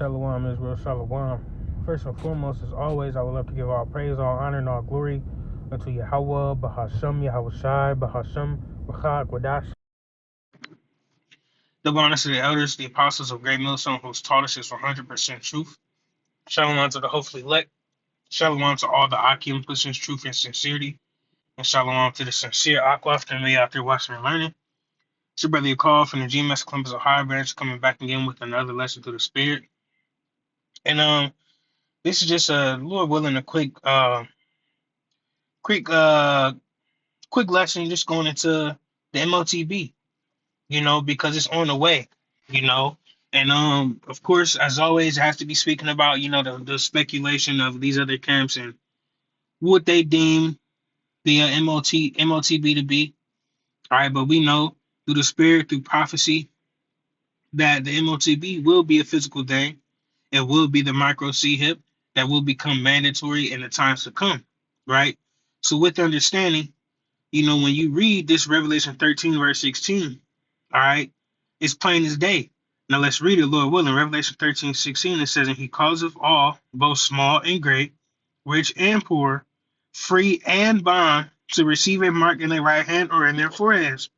Shalom, Israel, Shalom. First and foremost, as always, I would love to give all praise, all honor, and all glory unto Yahweh, Bahasham, Yahweh Shai, Bahasham, Bachak, Wadash. Double honor to the elders, the apostles of Great Millstone, who's taught us is 100% truth. Shalom to the hopefully elect. Shalom to all the Akim pushing truth and sincerity. And shalom to the sincere Aquaf that may out there watching and learning. It's your brother Yakov from the GMS Columbus, Ohio branch, coming back again with another lesson through the Spirit. And this is just Lord willing, a quick quick lesson just going into the MOTB, because it's on the way, you know. And of course, as always, it has to be speaking about, the speculation of these other camps and what they deem the MOTB to be. All right, but we know through the spirit, through prophecy, that the MOTB will be a physical thing. It will be the micro C hip that will become mandatory in the times to come, right? So with understanding, when you read this Revelation 13, verse 16, all right, it's plain as day. Now let's read it, Lord willing. Revelation 13:16, it says, and he causeth all, both small and great, rich and poor, free and bond, to receive a mark in their right hand or in their foreheads.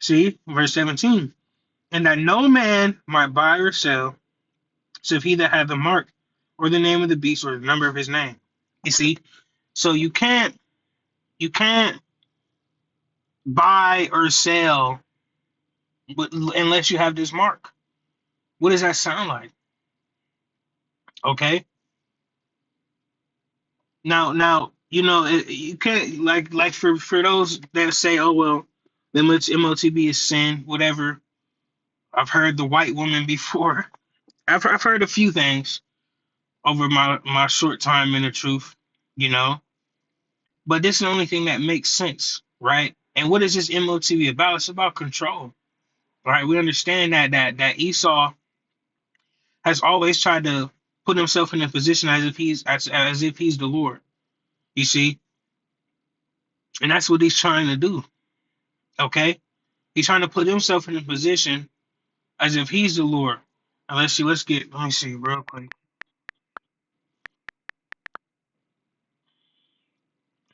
See, verse 17, and that no man might buy or sell, save he that had the mark, or the name of the beast, or the number of his name. You see, so you can't buy or sell unless you have this mark. What does that sound like? Okay. Now, you can't like for those that say, oh well, the MOTB is sin, whatever. I've heard the white woman before. I've heard a few things over my short time in the truth, you know. But this is the only thing that makes sense, right? And what is this MOTB about? It's about control, right? We understand that Esau has always tried to put himself in a position as if he's the Lord. You see, and that's what he's trying to do. Okay, he's trying to put himself in a position as if he's the Lord. And let's see. Let me see real quick.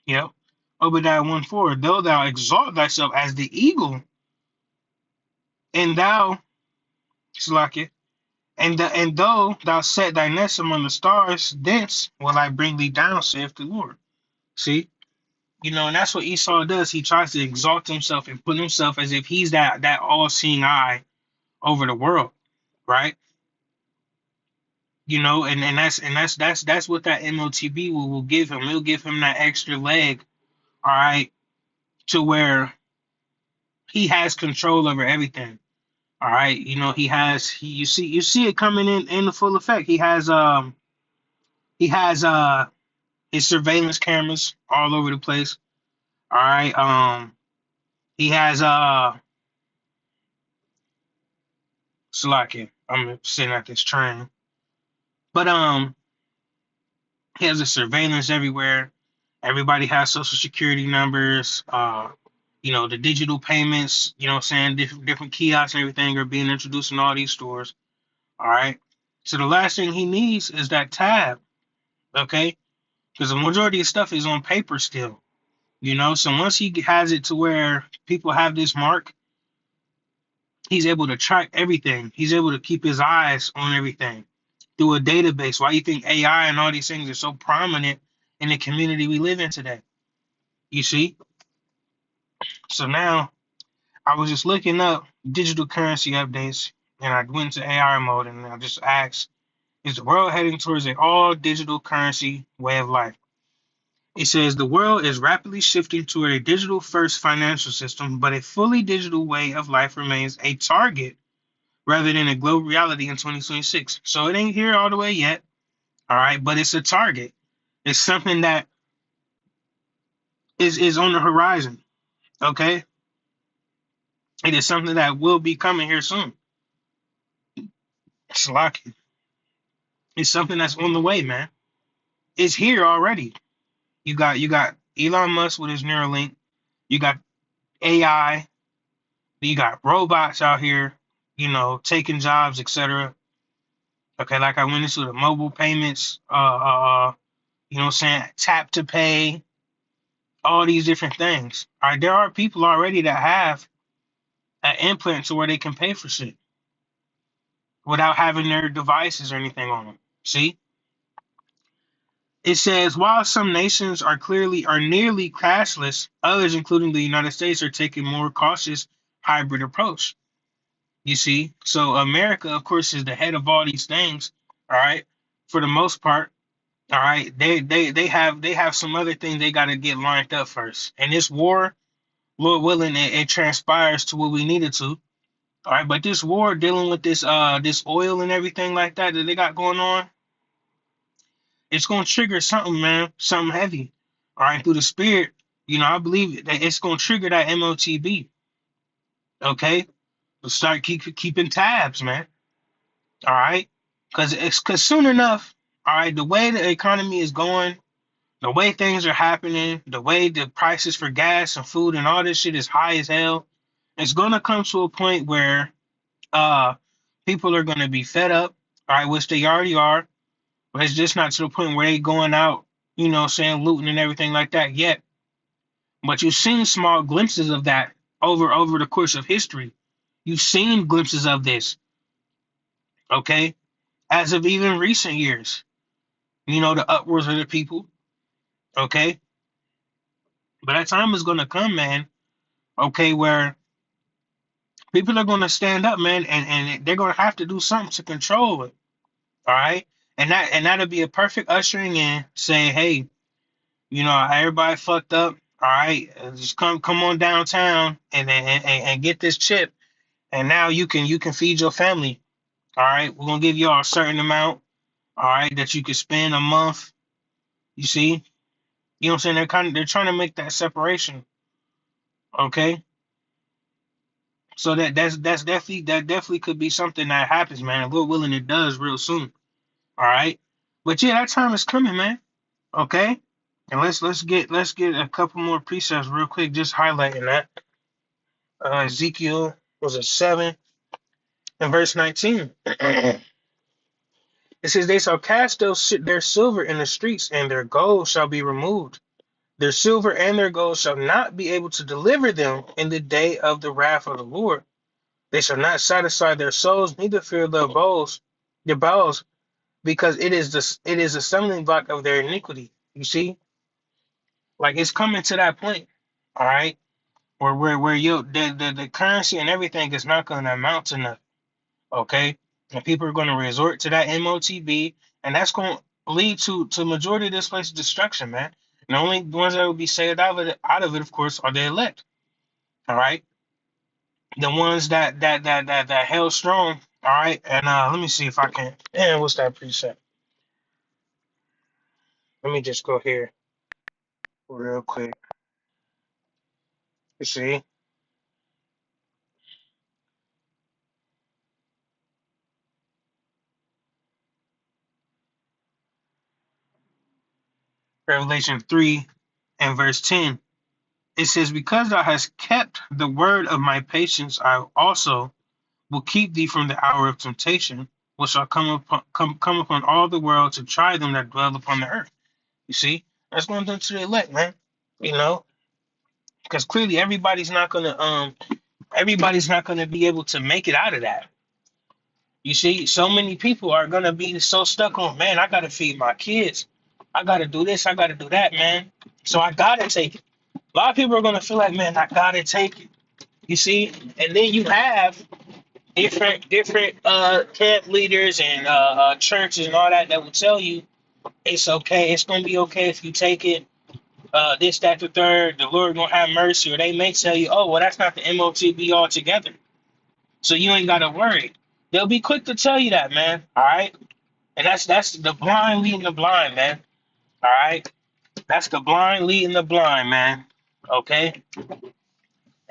Yep. Obadiah 1:4. Though thou exalt thyself as the eagle, and thou, Slack, and though thou set thy nest among the stars, thence will I bring thee down, saith the Lord. See, and that's what Esau does. He tries to exalt himself and put himself as if he's that all-seeing eye over the world, right? And that's what that MOTB will give him. It'll give him that extra leg, all right, to where he has control over everything. All right, you see it coming in the full effect. He has his surveillance cameras all over the place. All right. He has Slovakia. I'm sitting at this train. But he has a surveillance everywhere. Everybody has social security numbers. The digital payments, saying different kiosks and everything are being introduced in all these stores. All right. So the last thing he needs is that tab. Okay. Because the majority of stuff is on paper still. So once he has it to where people have this mark, he's able to track everything. He's able to keep his eyes on everything through a database. Why do you think AI and all these things are so prominent in the community we live in today? You see? So now I was just looking up digital currency updates, and I went into AI mode and I just asked, is the world heading towards an all digital currency way of life? It says the world is rapidly shifting toward a digital first financial system, but a fully digital way of life remains a target rather than a global reality in 2026. So it ain't here all the way yet. All right, but it's a target. It's something that is on the horizon. Okay. It is something that will be coming here soon. It's lucky. It's something that's on the way, man. It's here already. You got Elon Musk with his Neuralink. You got AI. You got robots out here, taking jobs, etc. Okay, like I went into the mobile payments, you know what I'm saying, tap to pay, all these different things. All right, there are people already that have an implant to where they can pay for shit without having their devices or anything on them. See, it says while some nations are nearly cashless, others, including the United States, are taking more cautious hybrid approach. You see, so America, of course, is the head of all these things. All right, for the most part. All right, they have some other things they got to get lined up first. And this war, Lord willing, it transpires to what we needed to. All right, but this war dealing with this oil and everything like that that they got going on, it's gonna trigger something, man, something heavy. All right, through the spirit, you know, I believe that it's gonna trigger that motb. Okay, we'll start keeping tabs, man. All right, because soon enough, all right, the way the economy is going, the way things are happening, the way the prices for gas and food and all this shit is high as hell, it's gonna come to a point where uh people are gonna be fed up, all right, which they already are, but it's just not to the point where they going out, you know, saying looting and everything like that yet. But you've seen small glimpses of that over the course of history. You've seen glimpses of this, okay, as of even recent years. You know, the upwards of the people, okay. But that time is gonna come, man, okay, where people are going to stand up, man, and they're going to have to do something to control it. All right, and that'll be a perfect ushering in, saying, hey, you know, everybody fucked up. All right, just come on downtown and get this chip, and now you can feed your family. All right, we're gonna give you all a certain amount. All right, that you can spend a month. You see, you know what I'm saying? They're trying to make that separation. Okay, so that definitely could be something that happens, man. And we're willing it does real soon. All right. But yeah, that time is coming, man. Okay. And let's get a couple more precepts real quick, just highlighting that. Ezekiel was it 7 and verse 19. It says, they shall cast their silver in the streets, and their gold shall be removed. Their silver and their gold shall not be able to deliver them in the day of the wrath of the Lord. They shall not satisfy their souls, neither fear their bowels, because it is a stumbling block of their iniquity. You see, like it's coming to that point, all right, where the currency and everything is not going to amount to nothing, okay, and people are going to resort to that motb, and that's going to lead to majority of this place's destruction, man. And the only ones that will be saved out of it, of course, are the elect, all right, the ones that held strong, all right. And let me see if I can. And what's that precept? Let me just go here real quick. You see, Revelation 3 and verse 10. It says, because thou hast kept the word of my patience, I also will keep thee from the hour of temptation, which shall come upon all the world to try them that dwell upon the earth. You see, that's going to the elect, man. You know, because clearly everybody's not gonna be able to make it out of that. You see, so many people are gonna be so stuck on, man, I gotta feed my kids. I gotta do this, I gotta do that, man. So I gotta take it. A lot of people are gonna feel like, man, I gotta take it. You see, and then you have different camp leaders and churches and all that will tell you it's okay. It's gonna be okay if you take it. This, that, the third. The Lord gonna have mercy, or they may tell you, oh, well, that's not the MOTB altogether, so you ain't gotta worry. They'll be quick to tell you that, man. All right, and that's the blind leading the blind, man. All right, that's the blind leading the blind, man. Okay.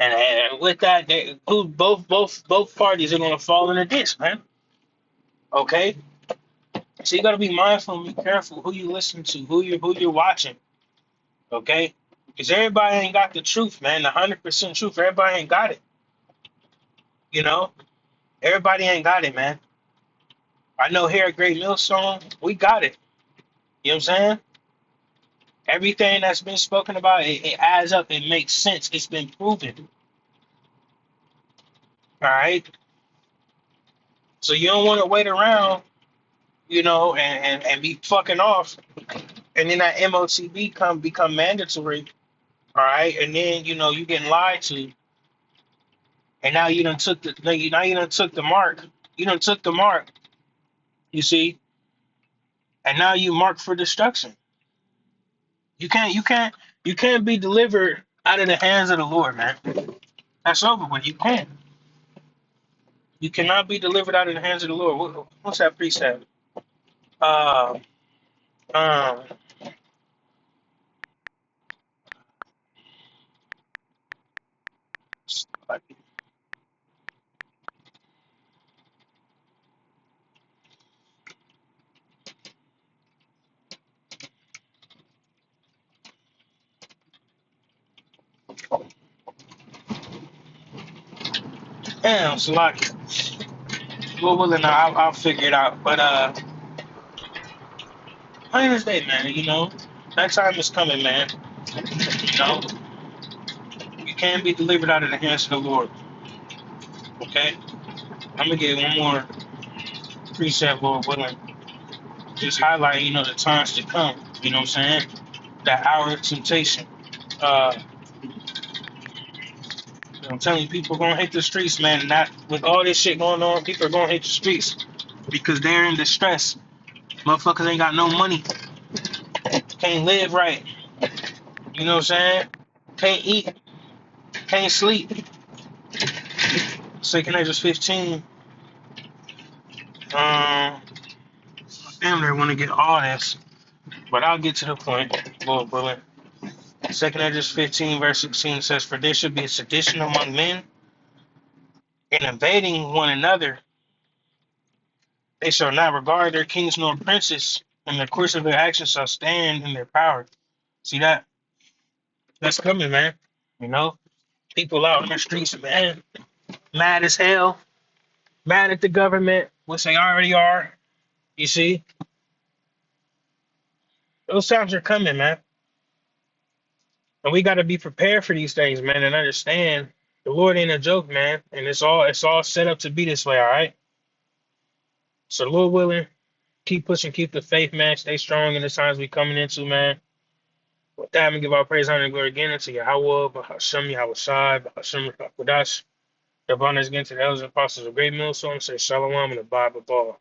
And with that, both parties are gonna fall in the ditch, man. Okay, so you gotta be mindful and be careful who you listen to, who you're watching. Okay, because everybody ain't got the truth, man. The 100% truth. Everybody ain't got it. You know, everybody ain't got it, man. I know here at Great Millstone, we got it. You know what I'm saying? Everything that's been spoken about, it adds up. It makes sense. It's been proven. All right. So you don't want to wait around, and be fucking off, and then that MOTB become mandatory. All right, and then you getting lied to, and now you done took the mark. You done took the mark. You see, and now you mark for destruction. You can't be delivered out of the hands of the Lord, man. That's over with. You can't. You cannot be delivered out of the hands of the Lord. What's that precept? Uh, um, damn, Salaki. Lord willing, I'll figure it out. But plain as day, man. That time is coming, man. You know, you can't be delivered out of the hands of the Lord. Okay, I'm gonna get one more precept, Lord willing. Just highlight, the times to come. You know what I'm saying? That hour of temptation. Uh, I'm telling you, people are gonna hit the streets, man. Not with all this shit going on, people are gonna hit the streets because they're in distress. Motherfuckers ain't got no money, can't live right. You know what I'm saying? Can't eat, can't sleep. Second Ezra 15. Um, damn, they want to get all this, but I'll get to the point, Lord willing. Second Ezra 15, verse 16 says, "For there should be a sedition among men, and invading one another. They shall not regard their kings nor princes, and the course of their actions shall stand in their power." See that? That's coming, man. You know, people out in the streets, man, mad as hell, mad at the government, which they already are. You see, those times are coming, man, and we got to be prepared for these things, man, and understand the Lord ain't a joke, man, and it's all set up to be this way. All right. So, Lord willing, keep pushing, keep the faith, man. Stay strong in the times we coming into, man. With that, I'm gonna give our praise, honor, and glory again unto Yahweh, Bahashem, Yahweh Shai, Bahashem, Rakwadash. The abundance again to the elders and apostles of Great Millstone. Say Shalom and abide with all.